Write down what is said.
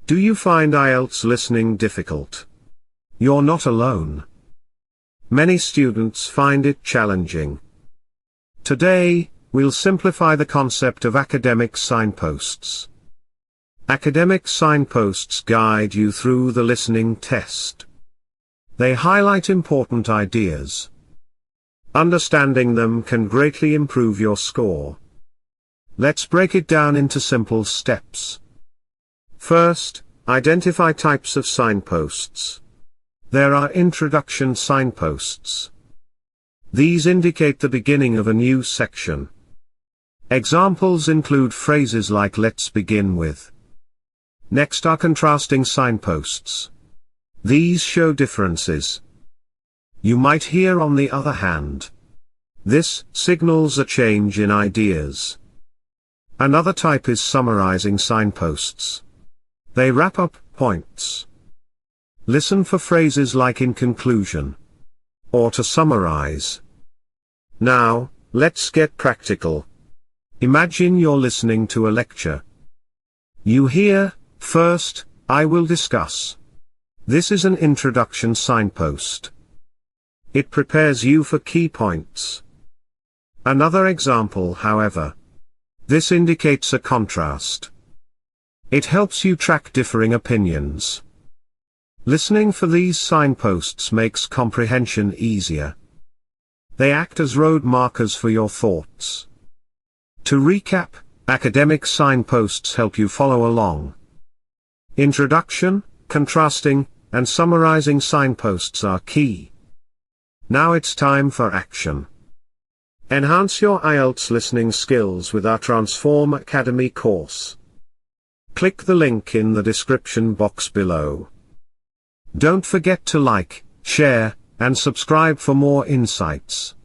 Do you find IELTS listening difficult? You're not alone. Many students find it challenging. Today, we'll simplify the concept of academic signposts. Academic signposts guide you through the listening test. They highlight important ideas. Understanding them can greatly improve your score. Let's break it down into simple steps. First, identify types of signposts. There are introduction signposts. These indicate the beginning of a new section. Examples include phrases like "let's begin with." Next are contrasting signposts. These show differences. You might hear "on the other hand." This signals a change in ideas. Another type is summarizing signposts. They wrap up points. Listen for phrases like "in conclusion" or "to summarize." Now, let's get practical. Imagine you're listening to a lecture. You hear, "First, I will discuss." This is an introduction signpost. It prepares you for key points. Another example, however. This indicates a contrast. It helps you track differing opinions. Listening for these signposts makes comprehension easier. They act as road markers for your thoughts. To recap, academic signposts help you follow along. Introduction, contrasting, and summarizing signposts are key. Now it's time for action. Enhance your IELTS listening skills with our Transform Academy course. Click the link in the description box below. Don't forget to like, share, and subscribe for more insights.